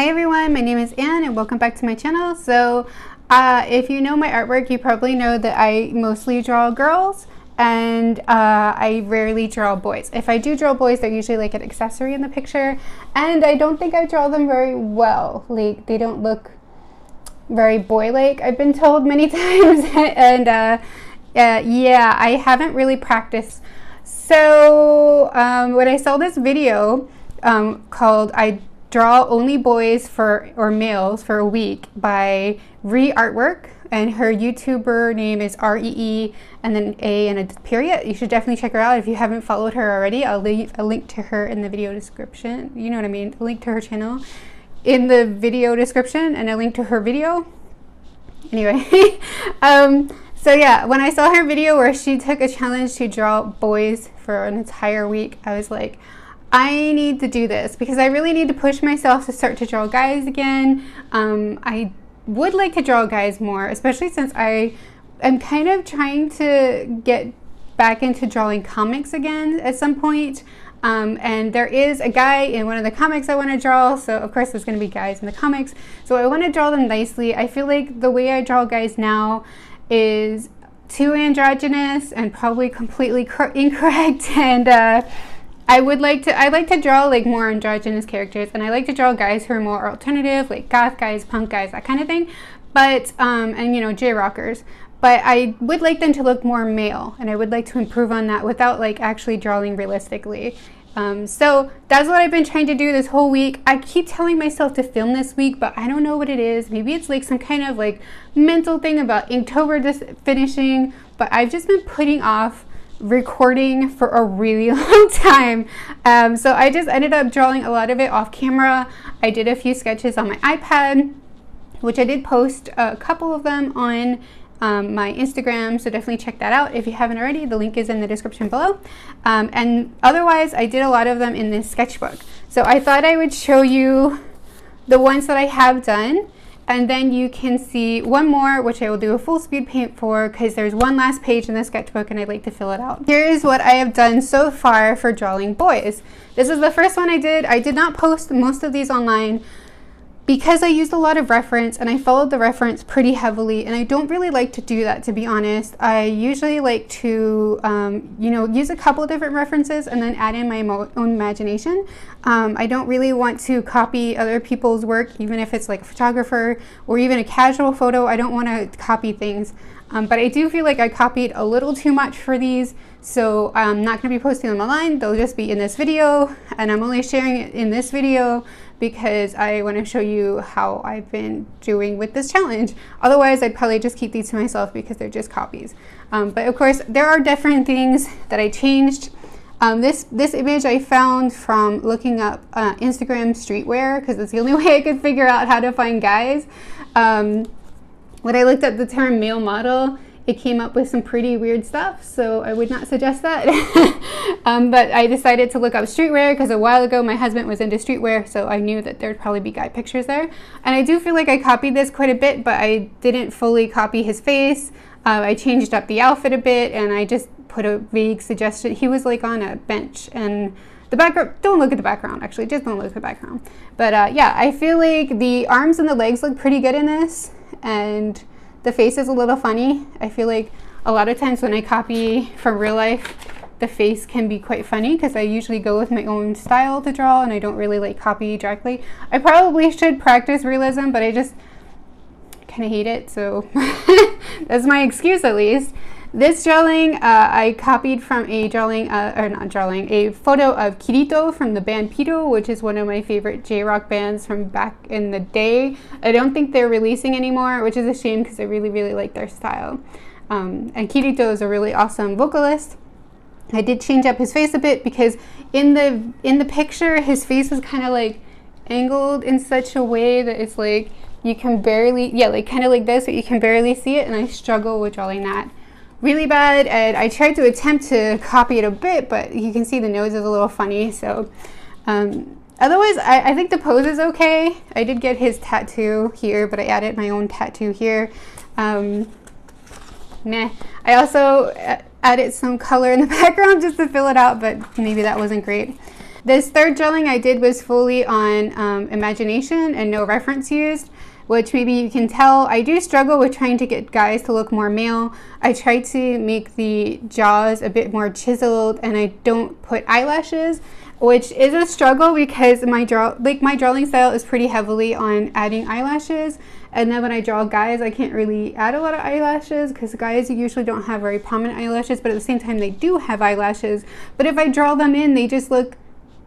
Hi everyone, my name is Anne and welcome back to my channel. So if you know my artwork, you probably know that I mostly draw girls and I rarely draw boys. If I do draw boys, they're usually like an accessory in the picture, and I don't think I draw them very well. Like, they don't look very boy-like, I've been told many times. And yeah, I haven't really practiced. So when I saw this video called I Draw Only Boys or Males for a Week by Ree Artwork, and her YouTuber name is Ree and then A and a period. You should definitely check her out if you haven't followed her already. I'll leave a link to her in the video description. You know what I mean? A link to her channel in the video description and a link to her video. Anyway, so yeah, when I saw her video where she took a challenge to draw boys for an entire week, I was like, I need to do this because I really need to push myself to start to draw guys again. I would like to draw guys more, especially since I am kind of trying to get back into drawing comics again at some point. And there is a guy in one of the comics I want to draw, so of course there's going to be guys in the comics. So I want to draw them nicely. I feel like the way I draw guys now is too androgynous and probably completely incorrect, and I'd like to draw like more androgynous characters, and I like to draw guys who are more alternative, like goth guys, punk guys, that kind of thing. But and you know, J-rockers. But I would like them to look more male, and I would like to improve on that without like actually drawing realistically. So that's what I've been trying to do this whole week. I keep telling myself to film this week, but I don't know what it is. Maybe it's like some kind of like mental thing about Inktober just finishing, but I've just been putting off recording for a really long time. So I just ended up drawing a lot of it off camera. I did a few sketches on my iPad, which I did post a couple of them on my Instagram, so definitely check that out if you haven't already. The link is in the description below. And otherwise, I did a lot of them in this sketchbook. So I thought I would show you the ones that I have done, and then you can see one more, which I will do a full speed paint for, because there's one last page in the sketchbook and I'd like to fill it out. Here is what I have done so far for drawing boys. This is the first one I did. I did not post most of these online because I used a lot of reference, and I followed the reference pretty heavily, and I don't really like to do that, to be honest. I usually like to you know, use a couple of different references and then add in my own imagination. I don't really want to copy other people's work, even if it's like a photographer or even a casual photo. I don't want to copy things, but I do feel like I copied a little too much for these, so I'm not going to be posting them online. They'll just be in this video, and I'm only sharing it in this video because I want to show you how I've been doing with this challenge. Otherwise, I'd probably just keep these to myself because they're just copies. But of course, there are different things that I changed. This image I found from looking up Instagram streetwear, because it's the only way I could figure out how to find guys. When I looked up the term male model, it came up with some pretty weird stuff, so I would not suggest that. But I decided to look up streetwear because a while ago my husband was into streetwear, so I knew that there'd probably be guy pictures there. And I do feel like I copied this quite a bit, but I didn't fully copy his face. I changed up the outfit a bit, and I just put a vague suggestion. He was like on a bench, and the background, don't look at the background, actually, just don't look at the background. But yeah, I feel like the arms and the legs look pretty good in this, and the face is a little funny. I feel like a lot of times when I copy from real life, the face can be quite funny because I usually go with my own style to draw, and I don't really like copy directly. I probably should practice realism, but I just kind of hate it, so that's my excuse at least. This drawing I copied from a drawing, or not drawing, a photo of Kirito from the band Pito, which is one of my favorite J-rock bands from back in the day. I don't think they're releasing anymore, which is a shame because I really, really like their style. And Kirito is a really awesome vocalist. I did change up his face a bit because in the picture, his face was kind of like angled in such a way that it's like you can barely, yeah, like kind of like this, but you can barely see it, and I struggle with drawing that really bad. And I tried to attempt to copy it a bit, but you can see the nose is a little funny. So otherwise, I think the pose is okay. I did get his tattoo here, but I added my own tattoo here. Meh. I also added some color in the background just to fill it out, but maybe that wasn't great. This third gelling I did was fully on imagination and no reference used, which maybe you can tell. I do struggle with trying to get guys to look more male. I try to make the jaws a bit more chiseled, and I don't put eyelashes, which is a struggle because my drawing style is pretty heavily on adding eyelashes. And then when I draw guys, I can't really add a lot of eyelashes because guys usually don't have very prominent eyelashes, but at the same time they do have eyelashes. But if I draw them in, they just look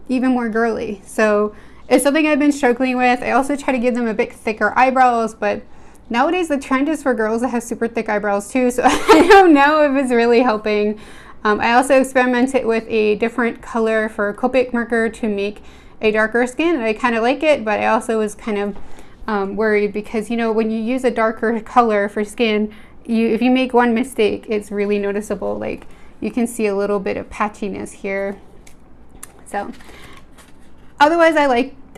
even more girly. So it's something I've been struggling with. I also try to give them a bit thicker eyebrows, but nowadays the trend is for girls that have super thick eyebrows too, so I don't know if it's really helping. I also experimented with a different color for Copic marker to make a darker skin, and I kind of like it, but I also was kind of worried because, you know, when you use a darker color for skin, if you make one mistake, it's really noticeable. Like, you can see a little bit of patchiness here. So otherwise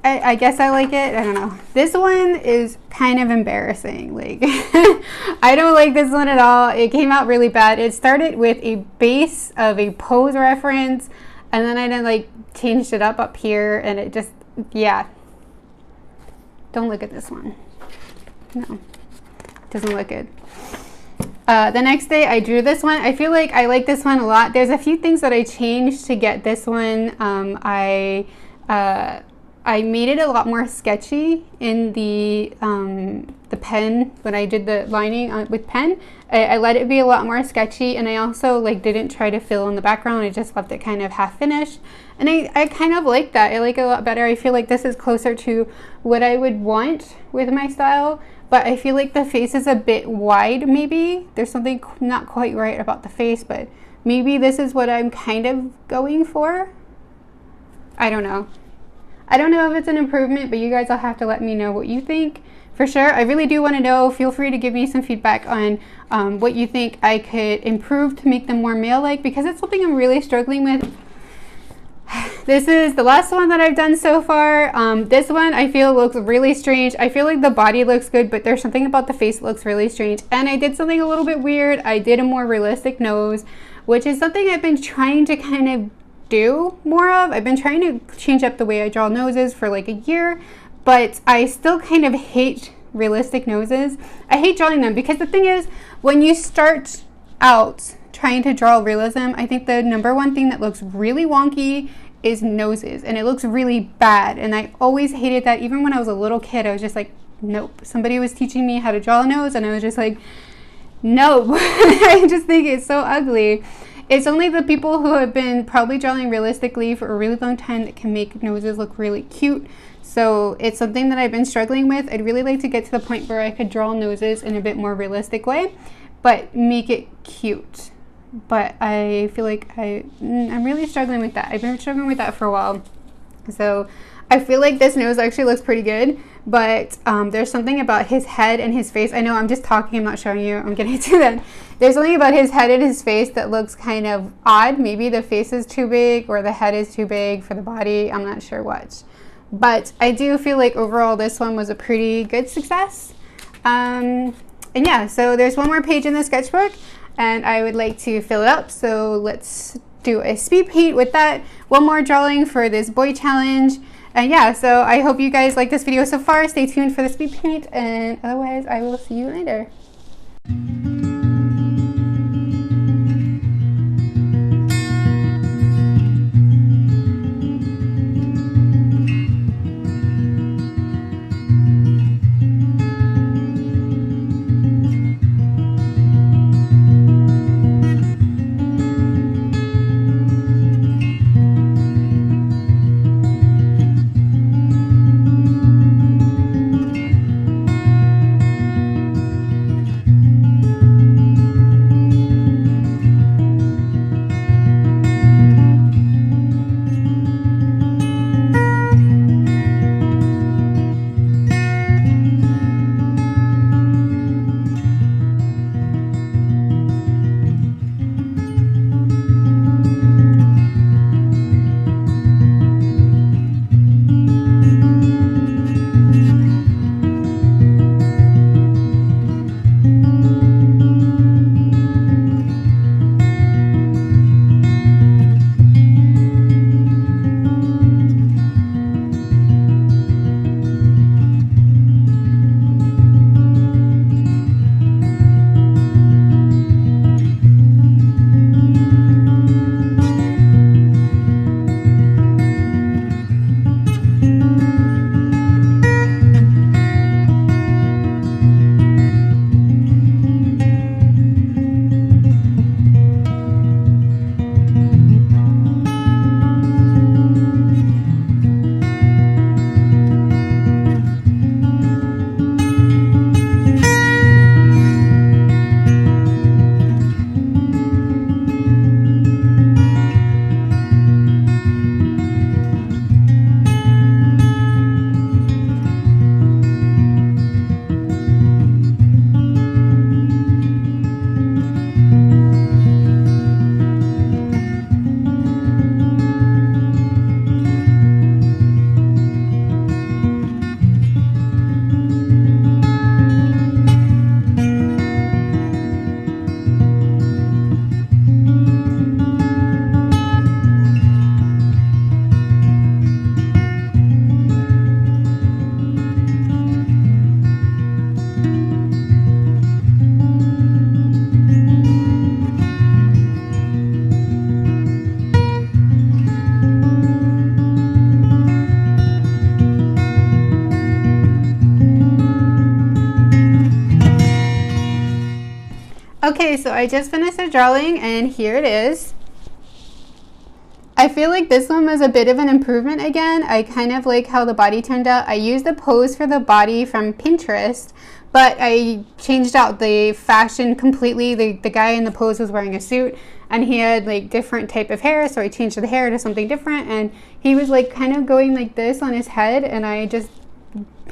I guess I like it. I don't know. This one is kind of embarrassing. Like, I don't like this one at all. It came out really bad. It started with a base of a pose reference, and then I then like changed it up here, and it just, yeah. Don't look at this one. No, doesn't look good. The next day I drew this one. I feel like I like this one a lot. There's a few things that I changed to get this one. I made it a lot more sketchy in the pen when I did the lining with pen. I let it be a lot more sketchy, and I also like didn't try to fill in the background. I just left it kind of half finished, and I kind of like that. I like it a lot better. I feel like this is closer to what I would want with my style, but I feel like the face is a bit wide. Maybe there's something not quite right about the face, but maybe this is what I'm kind of going for. I don't know. I don't know if it's an improvement, but you guys will have to let me know what you think. For sure, I really do want to know. Feel free to give me some feedback on what you think I could improve to make them more male-like, because it's something I'm really struggling with. This is the last one that I've done so far. This one I feel looks really strange. I feel like the body looks good, but there's something about the face that looks really strange. And I did something a little bit weird. I did a more realistic nose, which is something I've been trying to kind of do more of. I've been trying to change up the way I draw noses for like a year, but I still kind of hate realistic noses. I hate drawing them because the thing is, when you start out trying to draw realism, I think the number one thing that looks really wonky is noses, and it looks really bad, and I always hated that. Even when I was a little kid, I was just like, nope. Somebody was teaching me how to draw a nose, and I was just like, no. I just think it's so ugly. It's only the people who have been probably drawing realistically for a really long time that can make noses look really cute. So it's something that I've been struggling with. I'd really like to get to the point where I could draw noses in a bit more realistic way, but make it cute. But I feel like I'm really struggling with that. I've been struggling with that for a while. So I feel like this nose actually looks pretty good, but there's something about his head and his face. I know I'm just talking, I'm not showing you, I'm getting to that. There's something about his head and his face that looks kind of odd. Maybe the face is too big or the head is too big for the body. I'm not sure what. But I do feel like overall this one was a pretty good success. And yeah, so there's one more page in the sketchbook, and I would like to fill it up. So let's do a speed paint with that. One more drawing for this boy challenge. And yeah, so I hope you guys like this video so far. Stay tuned for the speed paint, and otherwise I will see you later. Okay, so I just finished the drawing and here it is. I feel like this one was a bit of an improvement again. I kind of like how the body turned out. I used the pose for the body from Pinterest, but I changed out the fashion completely. The guy in the pose was wearing a suit and he had like different type of hair, so I changed the hair to something different, and he was like kind of going like this on his head, and I just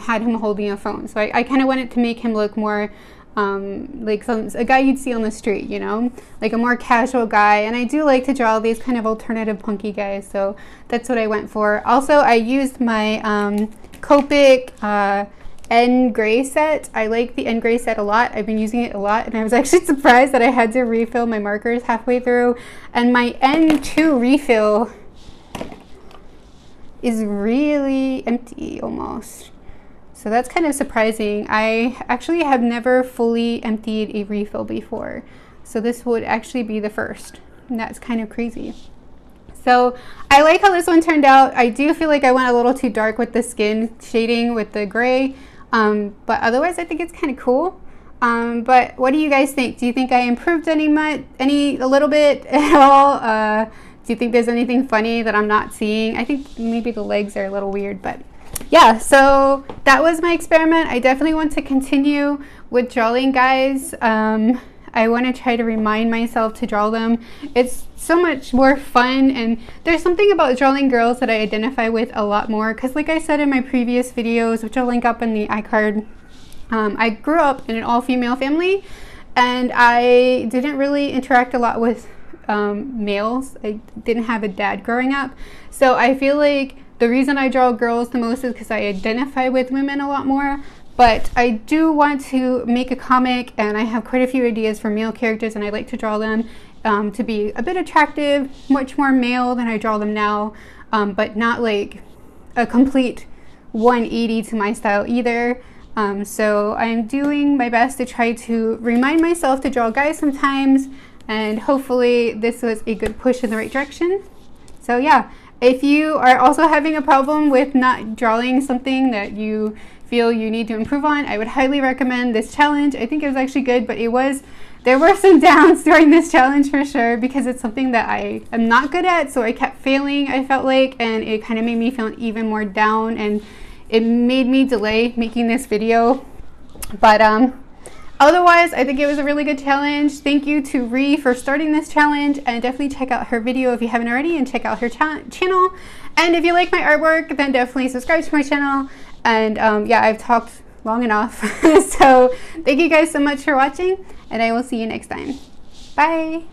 had him holding a phone. So I kind of wanted to make him look more like a guy you'd see on the street, you know, like a more casual guy. And I do like to draw these kind of alternative punky guys, so that's what I went for. Also, I used my Copic N gray set. I like the N gray set a lot. I've been using it a lot, and I was actually surprised that I had to refill my markers halfway through, and my N2 refill is really empty almost. So that's kind of surprising. I actually have never fully emptied a refill before, so this would actually be the first, and that's kind of crazy. So I like how this one turned out. I do feel like I went a little too dark with the skin shading with the gray, but otherwise I think it's kind of cool. But what do you guys think? Do you think I improved a little bit at all? Do you think there's anything funny that I'm not seeing? I think maybe the legs are a little weird, but yeah, so that was my experiment. I definitely want to continue with drawing guys. I want to try to remind myself to draw them. It's so much more fun, and there's something about drawing girls that I identify with a lot more, because like I said in my previous videos, which I'll link up in the iCard, I grew up in an all-female family, and I didn't really interact a lot with males. I didn't have a dad growing up, so I feel like the reason I draw girls the most is because I identify with women a lot more. But I do want to make a comic, and I have quite a few ideas for male characters, and I like to draw them to be a bit attractive, much more male than I draw them now, but not like a complete 180 to my style either. So I'm doing my best to try to remind myself to draw guys sometimes, and hopefully this was a good push in the right direction. So yeah, if you are also having a problem with not drawing something that you feel you need to improve on, I would highly recommend this challenge. I think it was actually good, but there were some downs during this challenge for sure, because it's something that I am not good at, so I kept failing, I felt like, and it kind of made me feel even more down, and it made me delay making this video. But otherwise, I think it was a really good challenge. Thank you to Ree for starting this challenge, and definitely check out her video if you haven't already, and check out her channel. And if you like my artwork, then definitely subscribe to my channel. And yeah, I've talked long enough. So thank you guys so much for watching, and I will see you next time. Bye!